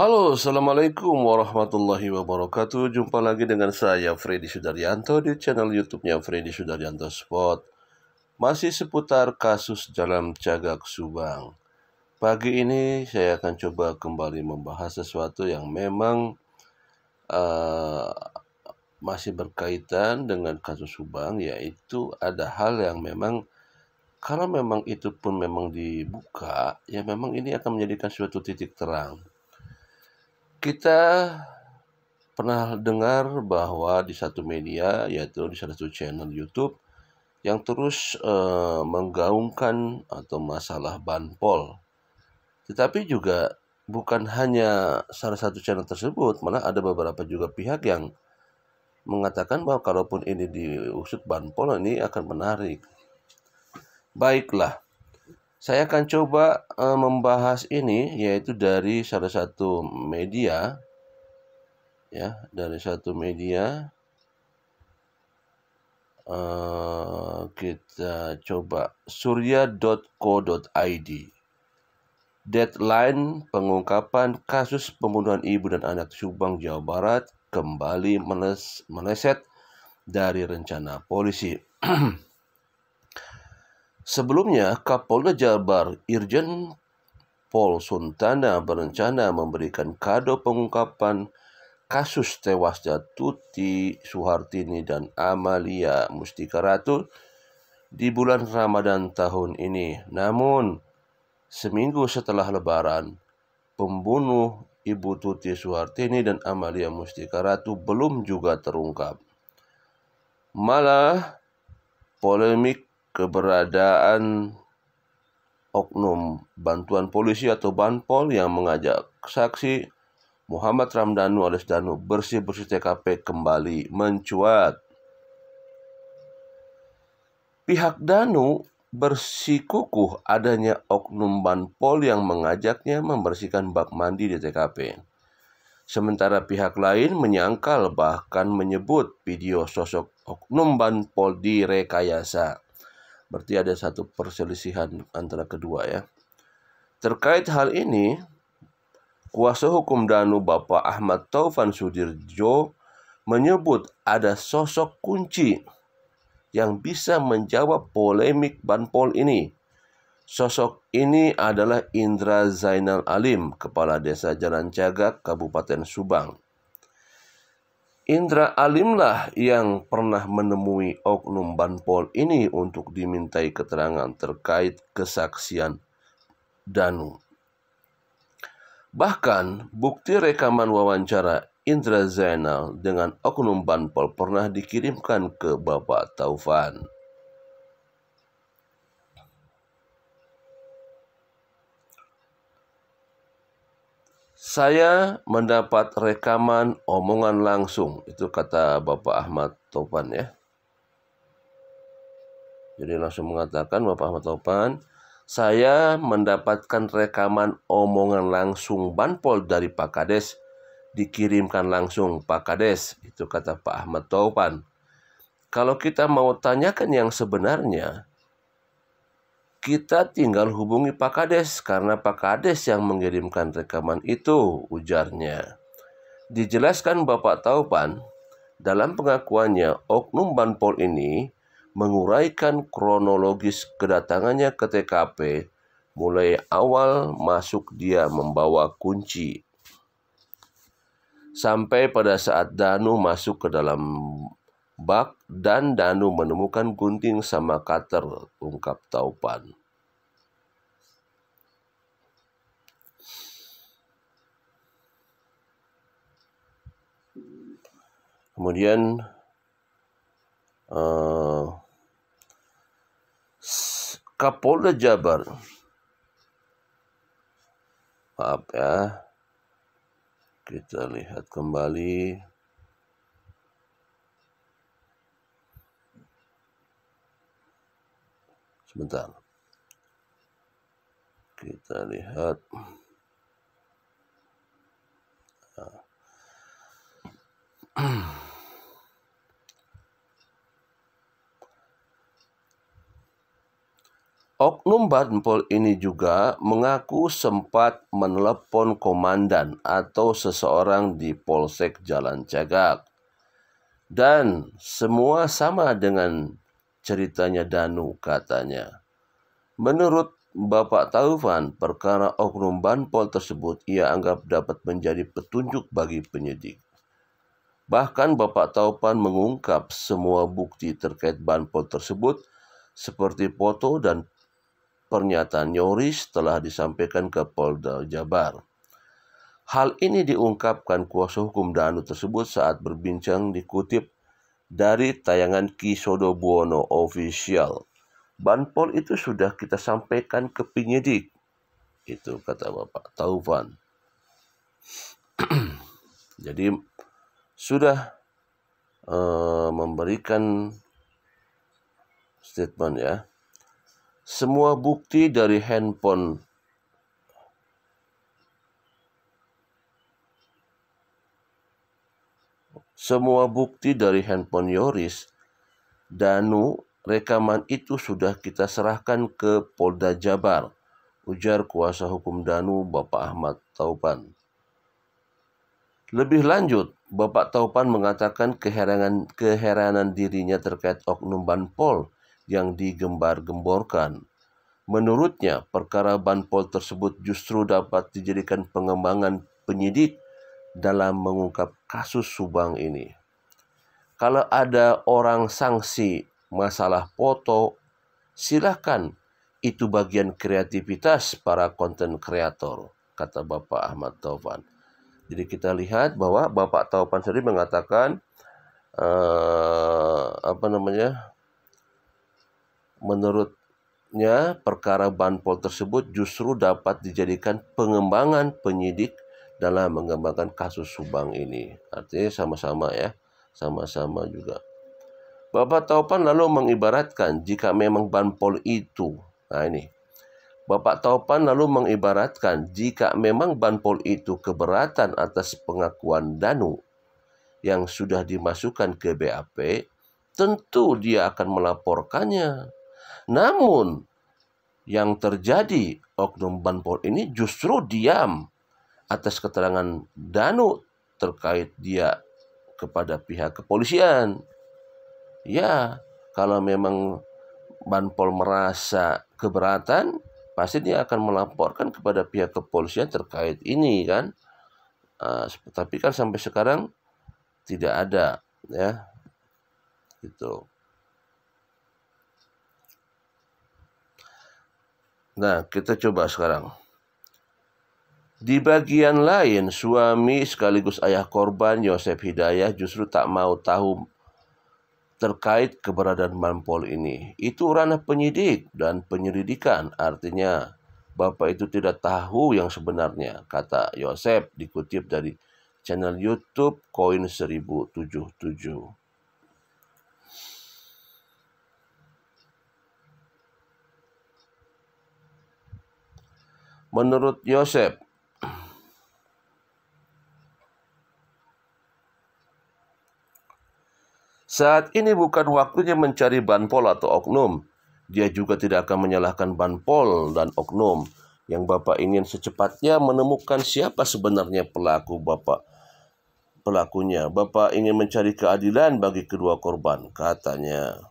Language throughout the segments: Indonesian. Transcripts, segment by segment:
Halo, Assalamualaikum warahmatullahi wabarakatuh. Jumpa lagi dengan saya, Freddy Sudaryanto, di channel YouTube-nya Freddy Sudaryanto Spot. Masih seputar kasus dalam Cagak Subang. Pagi ini saya akan coba kembali membahas sesuatu yang memang masih berkaitan dengan kasus Subang, yaitu ada hal yang memang kalau memang itu pun memang dibuka, ya memang ini akan menjadikan suatu titik terang. Kita pernah dengar bahwa di satu media, yaitu di salah satu channel YouTube, yang terus menggaungkan atau masalah banpol. Tetapi juga bukan hanya salah satu channel tersebut, malah ada beberapa juga pihak yang mengatakan bahwa kalaupun ini diusut banpol, ini akan menarik. Baiklah, saya akan coba membahas ini, yaitu dari salah satu media, kita coba surya.co.id. Deadline pengungkapan kasus pembunuhan ibu dan anak Subang, Jawa Barat kembali meleset dari rencana polisi. Sebelumnya, Kapolda Jabar Irjen Pol Suntana berencana memberikan kado pengungkapan kasus tewasnya Tuti Suhartini dan Amalia Mustika Ratu di bulan Ramadan tahun ini. Namun, seminggu setelah Lebaran, pembunuh Ibu Tuti Suhartini dan Amalia Mustika Ratu belum juga terungkap. Malah, polemik keberadaan oknum bantuan polisi atau banpol yang mengajak saksi Muhammad Ramdhanu alias Danu bersih-bersih TKP kembali mencuat. Pihak Danu bersikukuh adanya oknum banpol yang mengajaknya membersihkan bak mandi di TKP. Sementara pihak lain menyangkal bahkan menyebut video sosok oknum banpol direkayasa. Berarti ada satu perselisihan antara kedua ya. Terkait hal ini, kuasa hukum Danu Bapak Ahmad Taufan Sudirjo menyebut ada sosok kunci yang bisa menjawab polemik banpol ini. Sosok ini adalah Indra Zainal Alim, Kepala Desa Jalan Cagak, Kabupaten Subang. Indra Alimlah yang pernah menemui oknum banpol ini untuk dimintai keterangan terkait kesaksian Danu. Bahkan, bukti rekaman wawancara Indra Zainal dengan oknum banpol pernah dikirimkan ke Bapak Taufan. Saya mendapat rekaman omongan langsung, itu kata Bapak Ahmad Taufan ya. Jadi langsung mengatakan Bapak Ahmad Taufan, saya mendapatkan rekaman omongan langsung banpol dari Pak Kades, dikirimkan langsung Pak Kades, itu kata Pak Ahmad Taufan. Kalau kita mau tanyakan yang sebenarnya, kita tinggal hubungi Pak Kades karena Pak Kades yang mengirimkan rekaman itu, ujarnya. Dijelaskan Bapak Taufan, dalam pengakuannya oknum banpol ini menguraikan kronologis kedatangannya ke TKP, mulai awal masuk dia membawa kunci, sampai pada saat Danu masuk ke dalam bak dan Danu menemukan gunting sama cutter, ungkap Taufan. Kemudian Kapolda Jabar, maaf ya, kita lihat kembali. Sebentar. Kita lihat. Oknum Banpol ini juga mengaku sempat menelepon komandan atau seseorang di Polsek Jalan Cagak. Dan semua sama dengan ceritanya Danu, katanya. Menurut Bapak Taufan, perkara oknum Banpol tersebut ia anggap dapat menjadi petunjuk bagi penyidik. Bahkan Bapak Taufan mengungkap semua bukti terkait Banpol tersebut seperti foto dan pernyataan Yoris telah disampaikan ke Polda Jabar. Hal ini diungkapkan kuasa hukum Danu tersebut saat berbincang dikutip dari tayangan Ki Sodo Buwono Official. Banpol itu sudah kita sampaikan ke penyidik. Itu kata Bapak Taufan. Jadi sudah memberikan statement ya. Semua bukti dari handphone Yoris, Danu, rekaman itu sudah kita serahkan ke Polda Jabar, ujar kuasa hukum Danu Bapak Ahmad Taufan. Lebih lanjut, Bapak Taufan mengatakan keheranan dirinya terkait oknum Banpol yang digembar-gemborkan. Menurutnya, perkara Banpol tersebut justru dapat dijadikan pengembangan penyidik dalam mengungkap kasus Subang ini. Kalau ada orang sanksi masalah foto, silakan. Itu bagian kreativitas para konten kreator, kata Bapak Ahmad Taufan. Jadi kita lihat bahwa Bapak Taufan sendiri mengatakan menurutnya perkara Banpol tersebut justru dapat dijadikan pengembangan penyidik dalam mengembangkan kasus Subang ini. Artinya sama-sama ya, sama-sama juga. Bapak Taufan lalu mengibaratkan jika memang Banpol itu, Bapak Taufan lalu mengibaratkan jika memang Banpol itu keberatan atas pengakuan Danu yang sudah dimasukkan ke BAP, tentu dia akan melaporkannya. Namun, yang terjadi oknum Banpol ini justru diam atas keterangan Danu terkait dia kepada pihak kepolisian. Ya, kalau memang Banpol merasa keberatan, pasti dia akan melaporkan kepada pihak kepolisian terkait ini kan. Tapi kan sampai sekarang tidak ada ya. Gitu. Nah, kita coba sekarang. Di bagian lain, suami sekaligus ayah korban Yosep Hidayah justru tak mau tahu terkait keberadaan Banpol ini. Itu ranah penyidik dan penyelidikan, artinya Bapak itu tidak tahu yang sebenarnya, kata Yosep dikutip dari channel YouTube Koin 1077. Menurut Yosep, saat ini bukan waktunya mencari Banpol atau oknum. Dia juga tidak akan menyalahkan Banpol dan oknum. Yang Bapak ingin secepatnya menemukan siapa sebenarnya pelakunya. Bapak ingin mencari keadilan bagi kedua korban, katanya.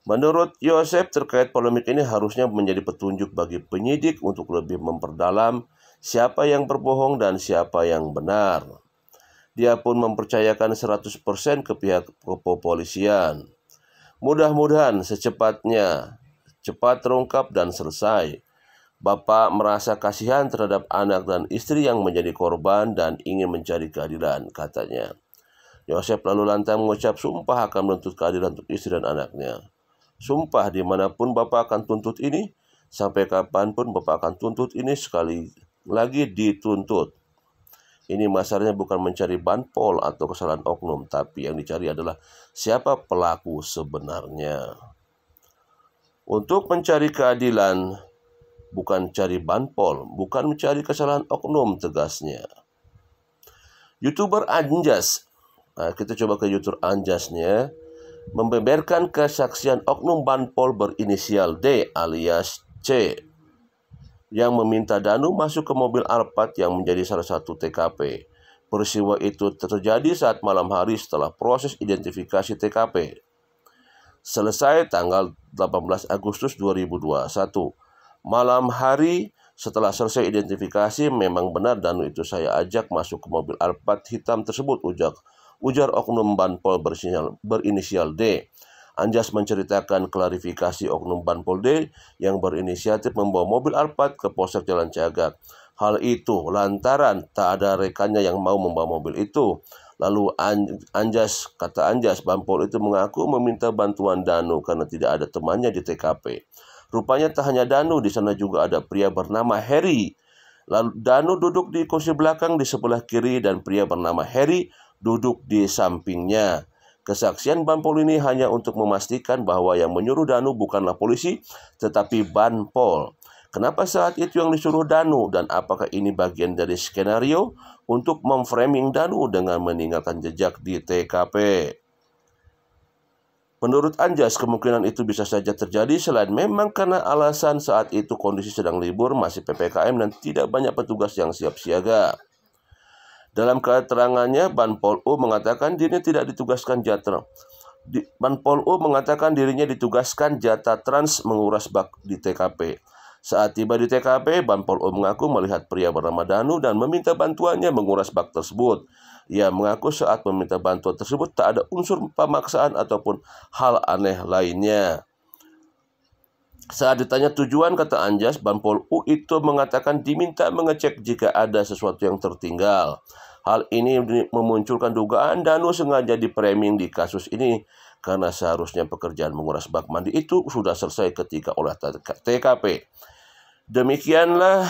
Menurut Yosep, terkait polemik ini harusnya menjadi petunjuk bagi penyidik untuk lebih memperdalam siapa yang berbohong dan siapa yang benar. Dia pun mempercayakan 100% ke pihak kepolisian. Mudah-mudahan cepat terungkap dan selesai. Bapak merasa kasihan terhadap anak dan istri yang menjadi korban dan ingin mencari keadilan, katanya. Yosep lalu lantang mengucap sumpah akan menuntut keadilan untuk istri dan anaknya. Sumpah dimanapun Bapak akan tuntut ini, sampai kapanpun Bapak akan tuntut ini, sekali lagi dituntut. Ini masalahnya bukan mencari Banpol atau kesalahan oknum, tapi yang dicari adalah siapa pelaku sebenarnya. Untuk mencari keadilan, bukan cari Banpol, bukan mencari kesalahan oknum, tegasnya. YouTuber Anjas, kita coba ke YouTuber Anjasnya. membeberkan kesaksian oknum Banpol berinisial D alias C yang meminta Danu masuk ke mobil Alphard yang menjadi salah satu TKP. Peristiwa itu terjadi saat malam hari setelah proses identifikasi TKP selesai tanggal 18 Agustus 2021. Malam hari setelah selesai identifikasi, memang benar Danu itu saya ajak masuk ke mobil Alphard hitam tersebut, ujar oknum Banpol berinisial D. Anjas menceritakan klarifikasi oknum Banpol D yang berinisiatif membawa mobil Alphard ke Polsek Jalan Cagak. Hal itu lantaran tak ada rekannya yang mau membawa mobil itu. Lalu kata Anjas, Banpol itu mengaku meminta bantuan Danu karena tidak ada temannya di TKP. Rupanya tak hanya Danu, di sana juga ada pria bernama Heri. Lalu Danu duduk di kursi belakang di sebelah kiri dan pria bernama Heri duduk di sampingnya. Kesaksian Banpol ini hanya untuk memastikan bahwa yang menyuruh Danu bukanlah polisi, tetapi Banpol. Kenapa saat itu yang disuruh Danu, dan apakah ini bagian dari skenario untuk memframing Danu dengan meninggalkan jejak di TKP? Menurut Anjas, kemungkinan itu bisa saja terjadi selain memang karena alasan saat itu kondisi sedang libur, masih PPKM dan tidak banyak petugas yang siap siaga. Dalam keterangannya, Banpol U mengatakan dirinya tidak ditugaskan jatah trans menguras bak di TKP. Saat tiba di TKP, Banpol U mengaku melihat pria bernama Danu dan meminta bantuannya menguras bak tersebut. Ia mengaku saat meminta bantuan tersebut tak ada unsur pemaksaan ataupun hal aneh lainnya. Saat ditanya tujuan, kata Anjas, Banpol U itu mengatakan diminta mengecek jika ada sesuatu yang tertinggal. Hal ini memunculkan dugaan Danu sengaja di-framing di kasus ini karena seharusnya pekerjaan menguras bak mandi itu sudah selesai ketika olah TKP. Demikianlah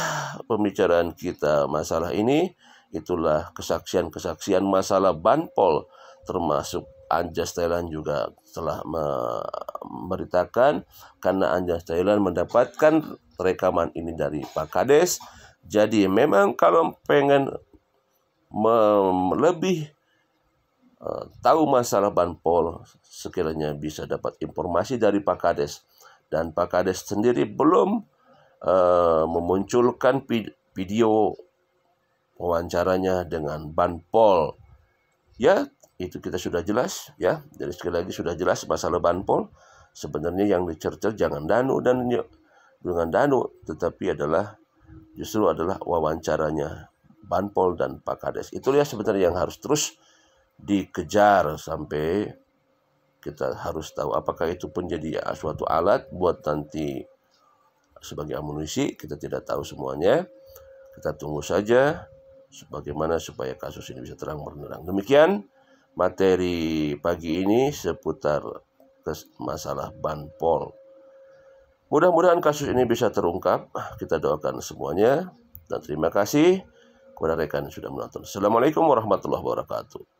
pembicaraan kita masalah ini. Itulah kesaksian-kesaksian masalah Banpol, termasuk Anjas Thailand juga telah memberitakan karena Anjas Thailand mendapatkan rekaman ini dari Pak Kades. Jadi memang kalau pengen lebih tahu masalah Banpol, sekiranya bisa dapat informasi dari Pak Kades. Dan Pak Kades sendiri belum memunculkan video wawancaranya dengan Banpol. Ya, itu kita sudah jelas ya. Jadi sekali lagi sudah jelas masalah Banpol. Sebenarnya yang dicercer jangan Danu dan dengan Danu, tetapi justru adalah wawancaranya Banpol dan Pak Kades. Itulah sebenarnya yang harus terus dikejar sampai kita harus tahu apakah itu pun jadi suatu alat buat nanti sebagai amunisi. Kita tidak tahu semuanya. Kita tunggu saja bagaimana supaya kasus ini bisa terang benderang. Demikian materi pagi ini seputar masalah Banpol. Mudah-mudahan kasus ini bisa terungkap. Kita doakan semuanya dan terima kasih kepada rekan yang sudah menonton. Assalamualaikum warahmatullahi wabarakatuh.